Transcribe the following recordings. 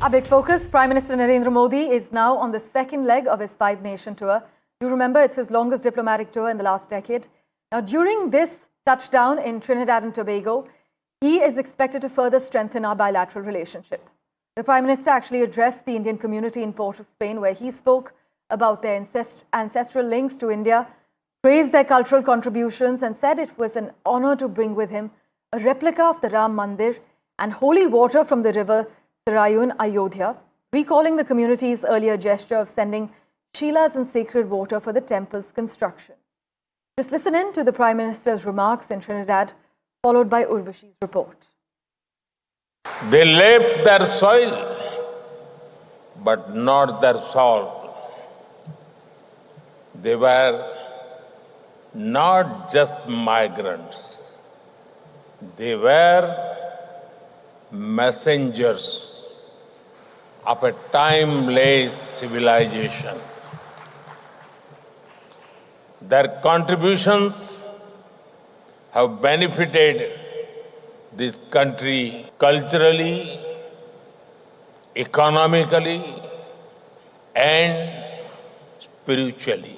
Our big focus, Prime Minister Narendra Modi is now on the second leg of his five-nation tour. You remember it's his longest diplomatic tour in the last decade. Now, during this touchdown in Trinidad and Tobago, he is expected to further strengthen our bilateral relationship. The Prime Minister actually addressed the Indian community in Port of Spain, where he spoke about their ancestral links to India, praised their cultural contributions, and said it was an honor to bring with him a replica of the Ram Mandir and holy water from the river Sarayu in Ayodhya, recalling the community's earlier gesture of sending Shilas and sacred water for the temple's construction. Just listen in to the Prime Minister's remarks in Trinidad, followed by Urvashi's report. They left their soil, but not their soul. They were not just migrants. They were messengers of a timeless civilization. Their contributions have benefited this country culturally, economically, and spiritually.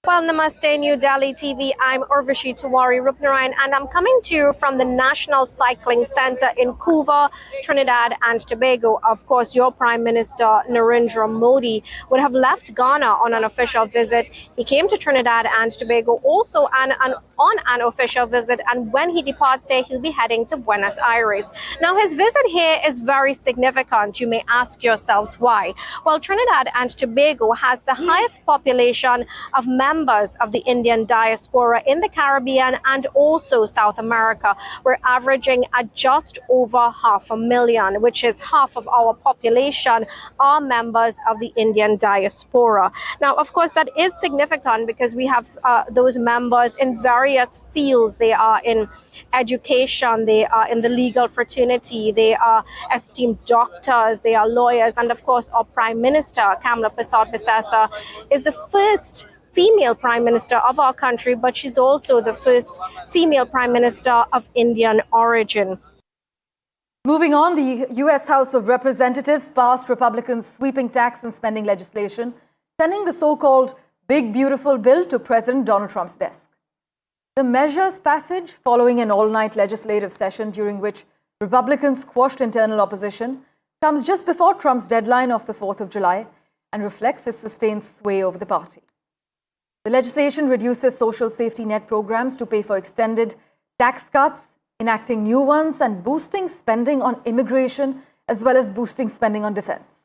Well, Namaste, New Delhi TV. I'm Urvashi Tiwari Rupnarayan, and I'm coming to you from the National Cycling Center in Couva, Trinidad and Tobago. Of course, your Prime Minister Narendra Modi would have left Ghana on an official visit. He came to Trinidad and Tobago also on an official visit, and when he departs here, he'll be heading to Buenos Aires. Now, his visit here is very significant. You may ask yourselves why. Well, Trinidad and Tobago has the highest population of members of the Indian diaspora in the Caribbean and also South America. We're averaging at just over 500,000, which is half of our population are members of the Indian diaspora. Now, of course, that is significant because we have those members in various fields. They are in education, they are in the legal fraternity, they are esteemed doctors, they are lawyers, and of course, our Prime Minister, Kamala Persad-Bissessar, is the first female Prime Minister of our country, but she's also the first female Prime Minister of Indian origin. Moving on, the US House of Representatives passed Republicans' sweeping tax and spending legislation, sending the so-called Big Beautiful Bill to President Donald Trump's desk. The measure's passage, following an all-night legislative session during which Republicans quashed internal opposition, comes just before Trump's deadline of the 4th of July and reflects his sustained sway over the party. The legislation reduces social safety net programs to pay for extended tax cuts, enacting new ones, and boosting spending on immigration, as well as boosting spending on defense.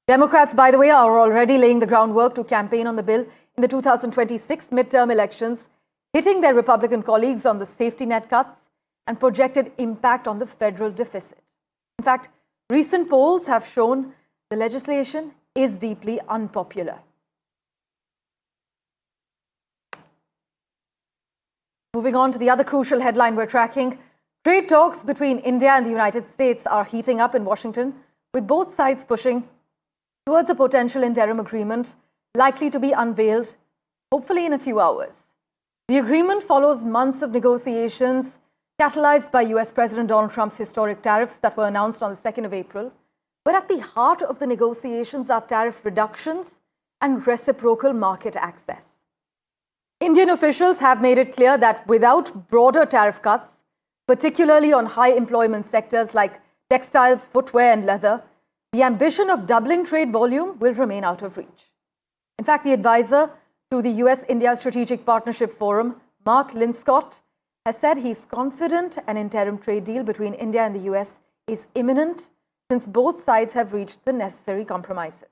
Democrats, by the way, are already laying the groundwork to campaign on the bill in the 2026 midterm elections, hitting their Republican colleagues on the safety net cuts and projected impact on the federal deficit. In fact, recent polls have shown the legislation is deeply unpopular. Moving on to the other crucial headline we're tracking, trade talks between India and the United States are heating up in Washington, with both sides pushing towards a potential interim agreement likely to be unveiled, hopefully in a few hours. The agreement follows months of negotiations catalyzed by US President Donald Trump's historic tariffs that were announced on the 2nd of April. But at the heart of the negotiations are tariff reductions and reciprocal market access. Indian officials have made it clear that without broader tariff cuts, particularly on high employment sectors like textiles, footwear, and leather, the ambition of doubling trade volume will remain out of reach. In fact, the advisor to the US-India Strategic Partnership Forum, Mark Linscott, has said he's confident an interim trade deal between India and the US is imminent since both sides have reached the necessary compromises.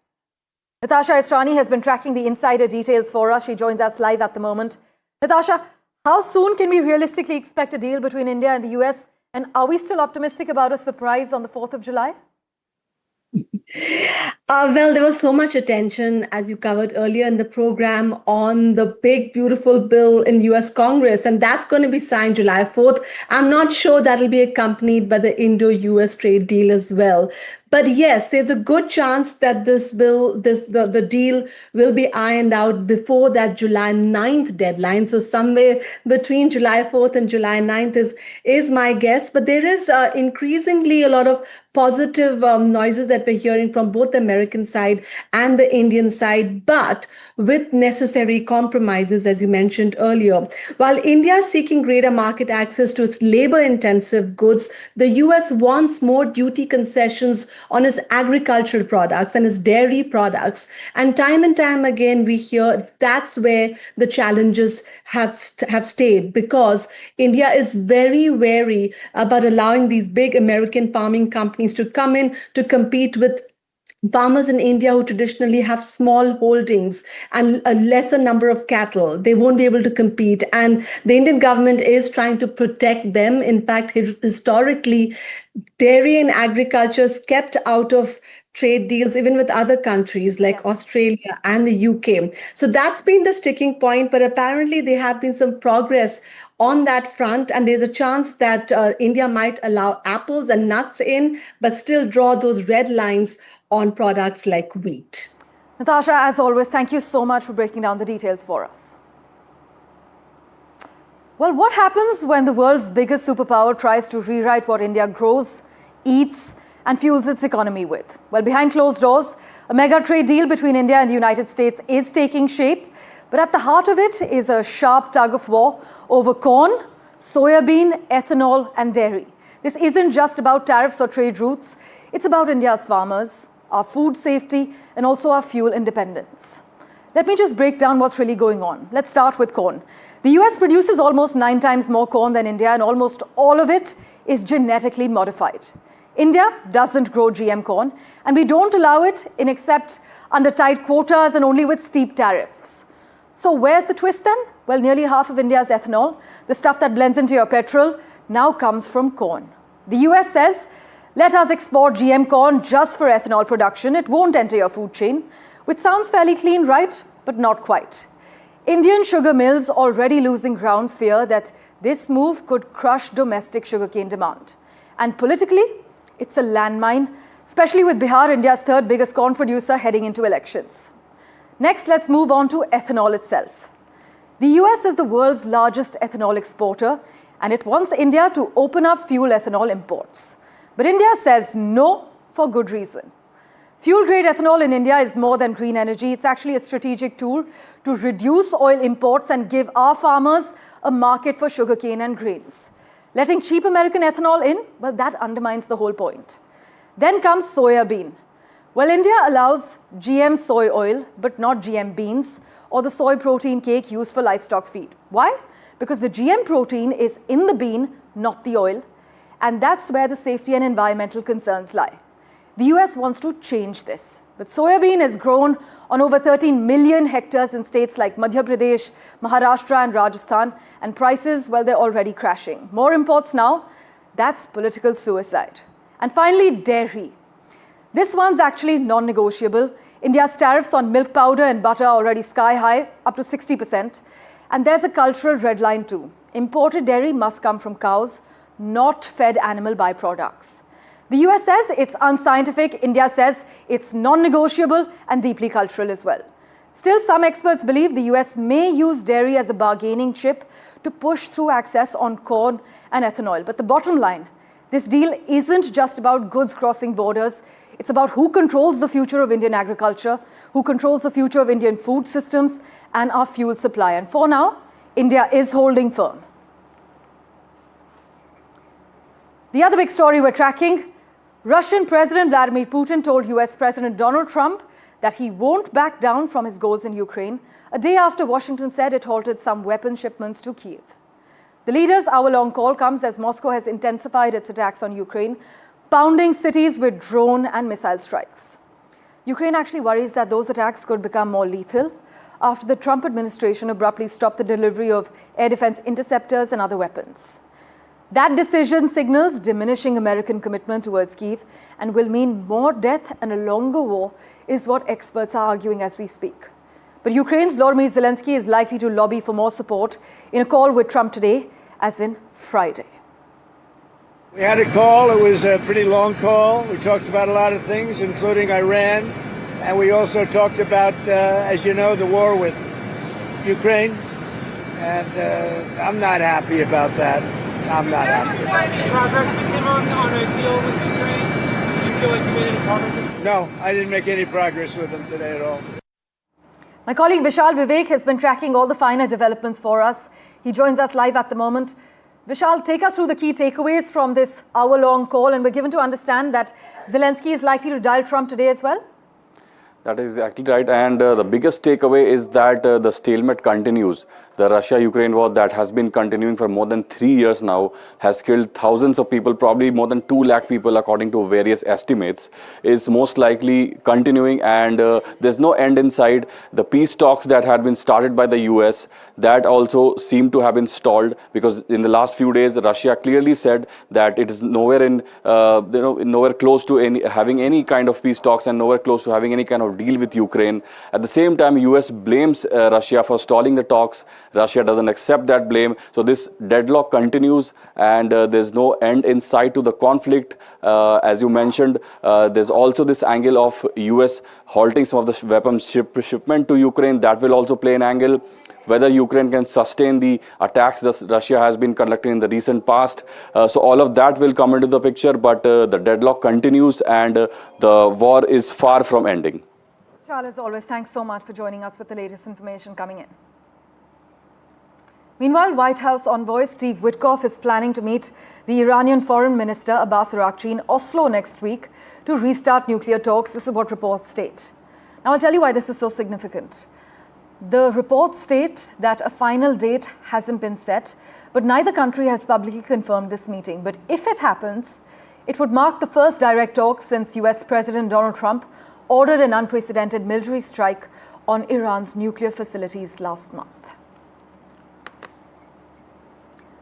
Natasha Esrani has been tracking the insider details for us. She joins us live at the moment. Natasha, how soon can we realistically expect a deal between India and the US? And are we still optimistic about a surprise on the 4th of July? Well, there was so much attention, as you covered earlier in the program, on the big, beautiful bill in US Congress, and that's going to be signed July 4th. I'm not sure that will be accompanied by the Indo-US trade deal as well. But yes, there's a good chance that the deal will be ironed out before that July 9th deadline. So somewhere between July 4th and July 9th is my guess. But there is increasingly a lot of positive noises that we're hearing from both the American side and the Indian side, but with necessary compromises, as you mentioned earlier. While India is seeking greater market access to its labor-intensive goods, the US wants more duty concessions on its agricultural products and its dairy products. And time again, we hear that's where the challenges have stayed, because India is very wary about allowing these big American farming companies to come in to compete with farmers in India who traditionally have small holdings and a lesser number of cattle. They won't be able to compete. And the Indian government is trying to protect them. In fact, historically, dairy and agriculture is kept out of trade deals, even with other countries like Australia and the UK. So that's been the sticking point. But apparently, there have been some progress on that front, and there's a chance that India might allow apples and nuts in, but still draw those red lines on products like wheat. Natasha, as always, thank you so much for breaking down the details for us. Well, what happens when the world's biggest superpower tries to rewrite what India grows, eats, and fuels its economy with? Well, behind closed doors, a mega trade deal between India and the United States is taking shape. But at the heart of it is a sharp tug of war over corn, soybean, ethanol, and dairy. This isn't just about tariffs or trade routes. It's about India's farmers, our food safety, and also our fuel independence. Let me just break down what's really going on. Let's start with corn. The US produces almost 9 times more corn than India, and almost all of it is genetically modified. India doesn't grow GM corn, and we don't allow it except under tight quotas and only with steep tariffs. So where's the twist then? Well, nearly half of India's ethanol, the stuff that blends into your petrol, now comes from corn. The US says, let us export GM corn just for ethanol production. It won't enter your food chain, which sounds fairly clean, right? But not quite. Indian sugar mills already losing ground fear that this move could crush domestic sugarcane demand. And politically, it's a landmine, especially with Bihar, India's third biggest corn producer, heading into elections. Next, let's move on to ethanol itself. The US is the world's largest ethanol exporter, and it wants India to open up fuel ethanol imports. But India says no for good reason. Fuel-grade ethanol in India is more than green energy. It's actually a strategic tool to reduce oil imports and give our farmers a market for sugarcane and grains. Letting cheap American ethanol in, well, that undermines the whole point. Then comes soybean. Well, India allows GM soy oil, but not GM beans or the soy protein cake used for livestock feed. Why? Because the GM protein is in the bean, not the oil. And that's where the safety and environmental concerns lie. The US wants to change this. But soybean is grown on over 13 million hectares in states like Madhya Pradesh, Maharashtra, and Rajasthan. And prices, well, they're already crashing. More imports now, that's political suicide. And finally, dairy. This one's actually non-negotiable. India's tariffs on milk powder and butter are already sky high, up to 60%. And there's a cultural red line too. Imported dairy must come from cows, not fed animal byproducts. The US says it's unscientific, India says it's non-negotiable and deeply cultural as well. Still, some experts believe the US may use dairy as a bargaining chip to push through access on corn and ethanol. But the bottom line, this deal isn't just about goods crossing borders. It's about who controls the future of Indian agriculture, who controls the future of Indian food systems and our fuel supply. And for now, India is holding firm. The other big story we're tracking, Russian President Vladimir Putin told US President Donald Trump that he won't back down from his goals in Ukraine, a day after Washington said it halted some weapons shipments to Kyiv. The leader's hour-long call comes as Moscow has intensified its attacks on Ukraine, pounding cities with drone and missile strikes. Ukraine actually worries that those attacks could become more lethal after the Trump administration abruptly stopped the delivery of air defense interceptors and other weapons. That decision signals diminishing American commitment towards Kyiv and will mean more death and a longer war, is what experts are arguing as we speak. But Ukraine's Volodymyr Zelensky is likely to lobby for more support in a call with Trump today, as in Friday. We had a call. It was a pretty long call. We talked about a lot of things, including Iran. And we also talked about, as you know, the war with Ukraine. And I'm not happy about that. I'm not happy about that. Progress with him on a deal with Ukraine? Do you feel like you made any progress? No, I didn't make any progress with him today at all. My colleague Vishal Vivek has been tracking all the finer developments for us. He joins us live at the moment. Vishal, take us through the key takeaways from this hour-long call, and we're given to understand that Zelensky is likely to dial Trump today as well? That is exactly right, and the biggest takeaway is that the stalemate continues. The Russia-Ukraine war that has been continuing for more than 3 years now has killed thousands of people, probably more than 2 lakh people according to various estimates, is most likely continuing, and there's no end in sight. The peace talks that had been started by the US, that also seem to have been stalled, because in the last few days Russia clearly said that it is nowhere nowhere close to having any kind of peace talks and nowhere close to having any kind of deal with Ukraine. At the same time, US blames Russia for stalling the talks. Russia doesn't accept that blame. So this deadlock continues, and there's no end in sight to the conflict. As you mentioned, there's also this angle of US halting some of the weapons shipment to Ukraine. That will also play an angle. Whether Ukraine can sustain the attacks that Russia has been conducting in the recent past. So all of that will come into the picture, but the deadlock continues, and the war is far from ending. Charles, as always, thanks so much for joining us with the latest information coming in. Meanwhile, White House envoy Steve Witkoff is planning to meet the Iranian Foreign Minister Abbas Araghchi in Oslo next week to restart nuclear talks. This is what reports state. Now, I'll tell you why this is so significant. The reports state that a final date hasn't been set, but neither country has publicly confirmed this meeting. But if it happens, it would mark the first direct talks since US President Donald Trump ordered an unprecedented military strike on Iran's nuclear facilities last month.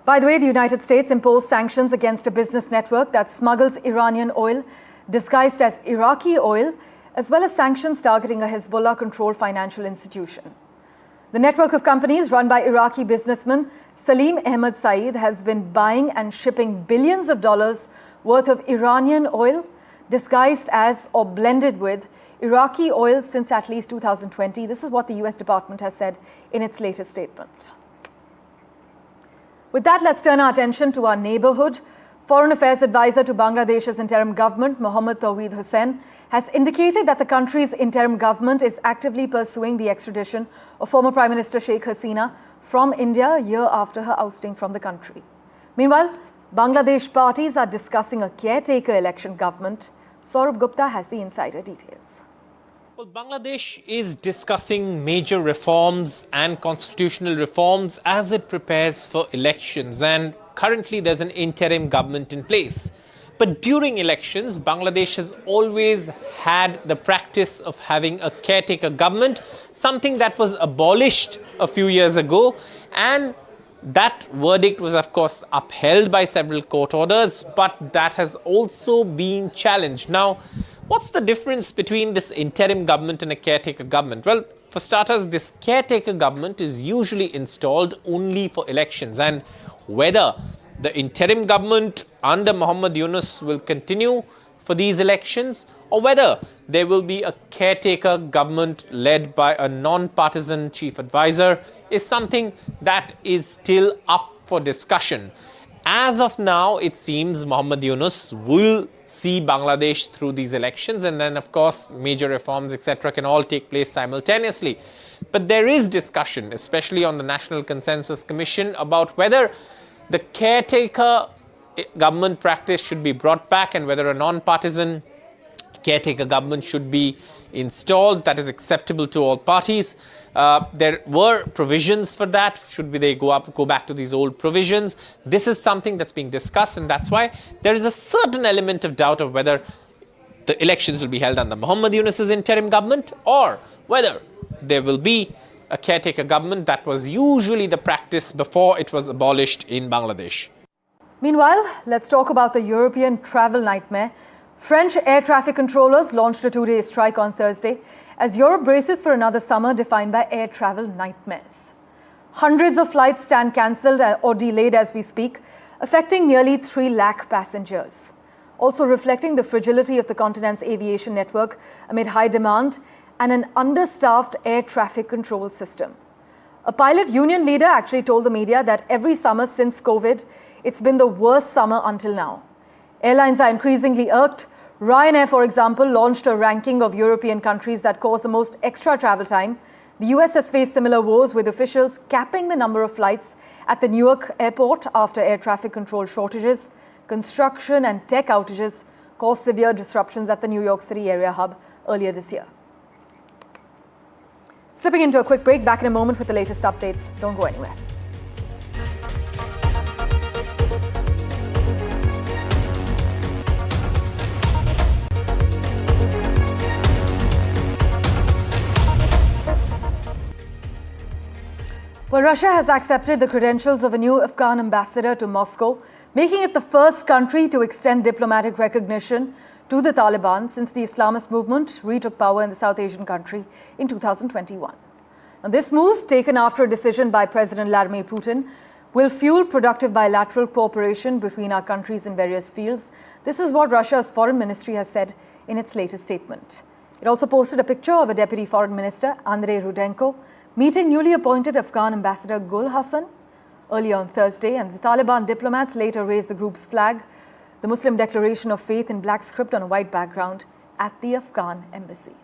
By the way, the United States imposed sanctions against a business network that smuggles Iranian oil disguised as Iraqi oil, as well as sanctions targeting a Hezbollah-controlled financial institution. The network of companies run by Iraqi businessman Salim Ahmed Saeed has been buying and shipping billions of dollars worth of Iranian oil disguised as or blended with Iraqi oil since at least 2020. This is what the US Department has said in its latest statement. With that, let's turn our attention to our neighborhood. Foreign Affairs Advisor to Bangladesh's interim government, Mohammad Tawheed Hussain, has indicated that the country's interim government is actively pursuing the extradition of former Prime Minister Sheikh Hasina from India a year after her ousting from the country. Meanwhile, Bangladesh parties are discussing a caretaker election government. Saurabh Gupta has the insider details. Well, Bangladesh is discussing major reforms and constitutional reforms as it prepares for elections, and currently there's an interim government in place. But during elections, Bangladesh has always had the practice of having a caretaker government, something that was abolished a few years ago, and that verdict was, of course, upheld by several court orders, but that has also been challenged. Now, what's the difference between this interim government and a caretaker government? Well, for starters, this caretaker government is usually installed only for elections, and whether the interim government under Muhammad Yunus will continue for these elections, or whether there will be a caretaker government led by a non-partisan chief advisor, is something that is still up for discussion. As of now, it seems Muhammad Yunus will see Bangladesh through these elections, and then, of course, major reforms, etc., can all take place simultaneously. But there is discussion, especially on the National Consensus Commission, about whether the caretaker government practice should be brought back and whether a non-partisan caretaker government should be installed that is acceptable to all parties. There were provisions for that. Should they go back to these old provisions? This is something that's being discussed, and that's why there is a certain element of doubt of whether the elections will be held under Muhammad Yunus's interim government or whether there will be a caretaker government. That was usually the practice before it was abolished in Bangladesh. Meanwhile, let's talk about the European travel nightmare. French air traffic controllers launched a 2-day strike on Thursday as Europe braces for another summer defined by air travel nightmares. Hundreds of flights stand cancelled or delayed as we speak affecting nearly 3 lakh passengers. Also reflecting the fragility of the continent's aviation network amid high demand and an understaffed air traffic control system. A pilot union leader actually told the media that every summer since COVID, it's been the worst summer until now. Airlines are increasingly irked. Ryanair, for example, launched a ranking of European countries that cause the most extra travel time. The US has faced similar woes, with officials capping the number of flights at the Newark airport after air traffic control shortages. Construction and tech outages caused severe disruptions at the New York City area hub earlier this year. Slipping into a quick break, back in a moment with the latest updates. Don't go anywhere. Well, Russia has accepted the credentials of a new Afghan ambassador to Moscow, making it the first country to extend diplomatic recognition to the Taliban since the Islamist movement retook power in the South Asian country in 2021. Now, this move, taken after a decision by President Vladimir Putin, will fuel productive bilateral cooperation between our countries in various fields. This is what Russia's foreign ministry has said in its latest statement. It also posted a picture of a deputy foreign minister, Andrei Rudenko, meeting newly appointed Afghan ambassador Gul Hassan earlier on Thursday, and the Taliban diplomats later raised the group's flag, the Muslim Declaration of Faith in black script on a white background, at the Afghan embassy.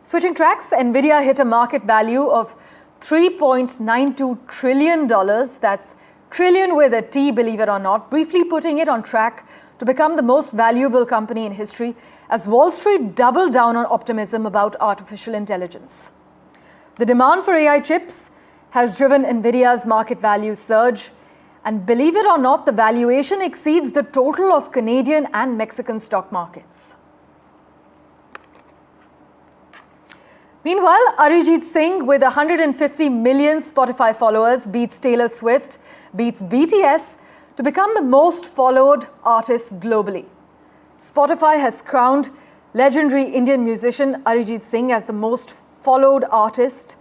Switching tracks, Nvidia hit a market value of $3.92 trillion. That's trillion with a T, believe it or not, briefly putting it on track to become the most valuable company in history as Wall Street doubled down on optimism about artificial intelligence. The demand for AI chips has driven Nvidia's market value surge, and believe it or not, the valuation exceeds the total of Canadian and Mexican stock markets. Meanwhile, Arijit Singh, with 150 million Spotify followers, beats Taylor Swift, beats BTS to become the most followed artist globally. Spotify has crowned legendary Indian musician Arijit Singh as the most followed artist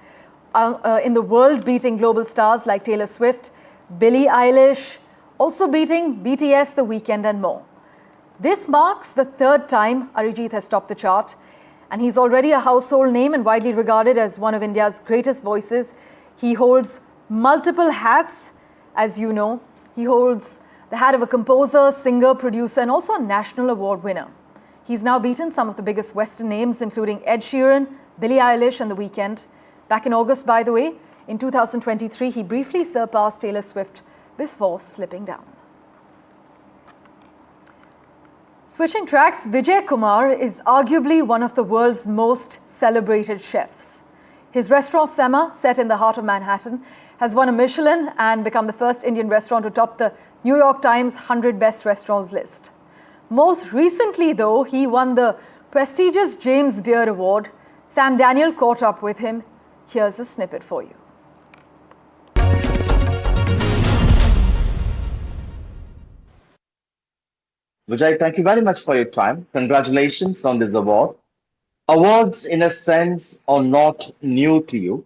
in the world, beating global stars like Taylor Swift, Billie Eilish, also beating BTS, The Weeknd and more. This marks the third time Arijit has topped the chart, and he's already a household name and widely regarded as one of India's greatest voices. He holds multiple hats, as you know. He holds the hat of a composer, singer, producer, and also a national award winner. He's now beaten some of the biggest Western names, including Ed Sheeran, Billie Eilish, and The Weeknd. Back in August, by the way, in 2023, he briefly surpassed Taylor Swift before slipping down. Switching tracks, Vijay Kumar is arguably one of the world's most celebrated chefs. His restaurant Sema, set in the heart of Manhattan, has won a Michelin and become the first Indian restaurant to top the New York Times 100 Best Restaurants list. Most recently, though, he won the prestigious James Beard Award. Sam Daniel caught up with him. Here's a snippet for you. Vijay, thank you very much for your time. Congratulations on this award. Awards, in a sense, are not new to you,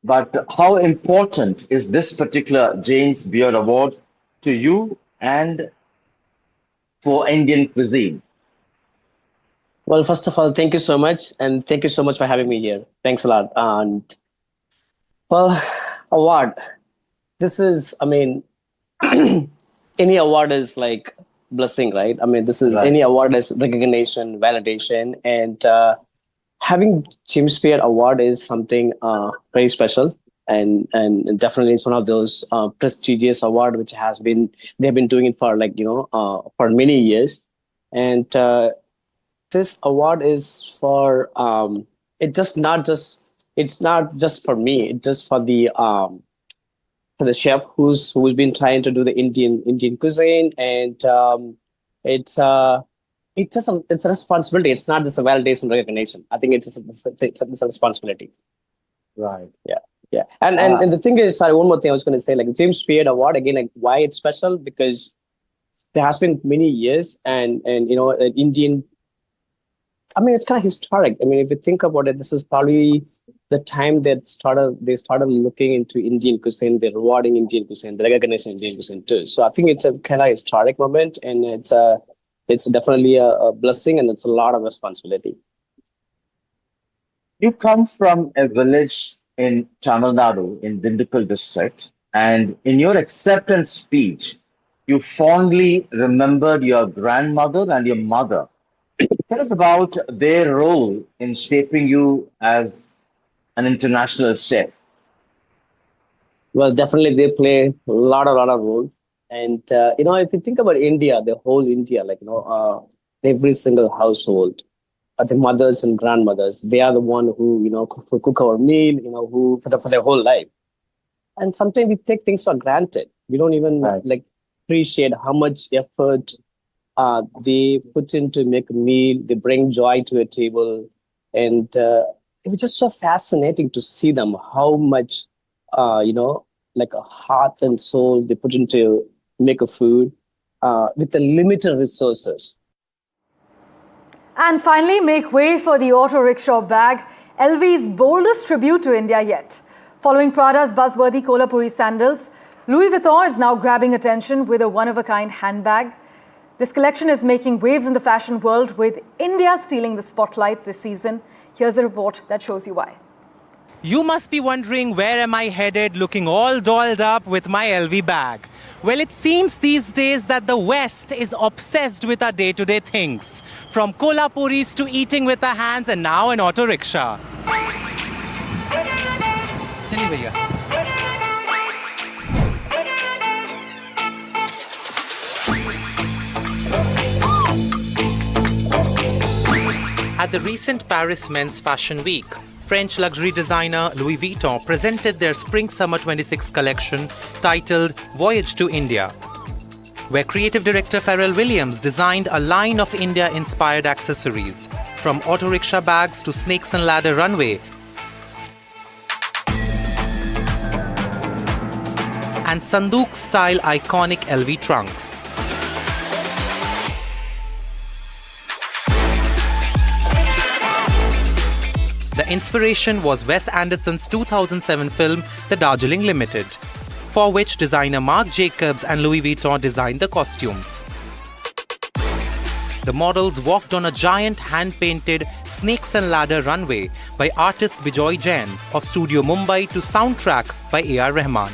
but how important is this particular James Beard Award to you and for Indian cuisine? Well, first of all, thank you so much. And thank you so much for having me here. Thanks a lot. And well, award. This is, I mean, any award is like blessing, right? I mean, this is any award is recognition, validation, and having James Beard Award is something very special. And definitely it's one of those prestigious award which they've been doing it for for many years. And this award is for it's not just for me. It's just for the chef who's been trying to do the Indian cuisine, and it's a responsibility. It's not just a validation recognition. I think it's a responsibility. Right. Yeah. And the thing is, sorry, one more thing I was going to say, like James Beard Award again, like why it's special, because there has been many years and Indian I mean, it's kind of historic. I mean, if you think about it, this is probably the time they started looking into Indian cuisine, they're rewarding Indian cuisine, they're recognizing Indian cuisine too. So I think it's a kind of historic moment, and it's definitely a blessing, and it's a lot of responsibility. You come from a village in Tamil Nadu in Dindukal district, and in your acceptance speech, you fondly remembered your grandmother and your mother. Tell us about their role in shaping you as an international chef. Well, definitely they play a lot of role. And, if you think about India, the whole India, every single household, the mothers and grandmothers, they are the one who, cook our meal, who for their whole life. And sometimes we take things for granted. We don't even appreciate how much effort they put in to make a meal. They bring joy to a table. And it was just so fascinating to see them, how much, a heart and soul they put into make a food with the limited resources. And finally, make way for the auto rickshaw bag, LV's boldest tribute to India yet. Following Prada's buzzworthy Kolhapuri sandals, Louis Vuitton is now grabbing attention with a one-of-a-kind handbag. This collection is making waves in the fashion world, with India stealing the spotlight this season. Here's a report that shows you why. You must be wondering, where am I headed looking all dolled up with my LV bag? Well, it seems these days that the West is obsessed with our day-to-day things. From Kolhapuris to eating with our hands, and now an auto rickshaw. Chaliye bhaiya. At the recent Paris Men's Fashion Week, French luxury designer Louis Vuitton presented their Spring-Summer 26 collection titled Voyage to India, where creative director Pharrell Williams designed a line of India-inspired accessories, from auto rickshaw bags to snakes and ladder runway, and Sandook-style iconic LV trunks. The inspiration was Wes Anderson's 2007 film The Darjeeling Limited, for which designer Marc Jacobs and Louis Vuitton designed the costumes. The models walked on a giant hand-painted snakes and ladder runway by artist Vijay Jain of Studio Mumbai to soundtrack by A.R. Rahman.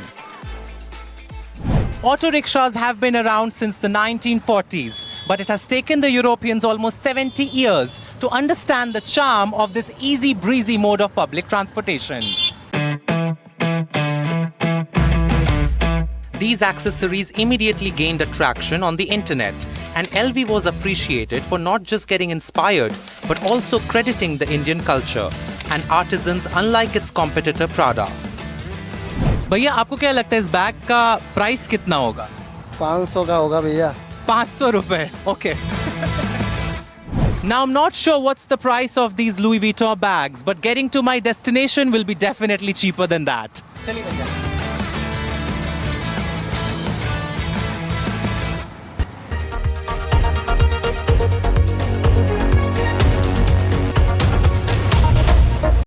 Auto rickshaws have been around since the 1940s, but it has taken the Europeans almost 70 years to understand the charm of this easy breezy mode of public transportation. These accessories immediately gained attraction on the internet, and LV was appreciated for not just getting inspired, but also crediting the Indian culture and artisans unlike its competitor Prada. भैया आपको क्या लगता है इस bag का price कितना होगा? 500 का होगा भैया. 500 रुपए. Okay. Now I'm not sure what's the price of these Louis Vuitton bags, but getting to my destination will be definitely cheaper than that. चलिए भैया.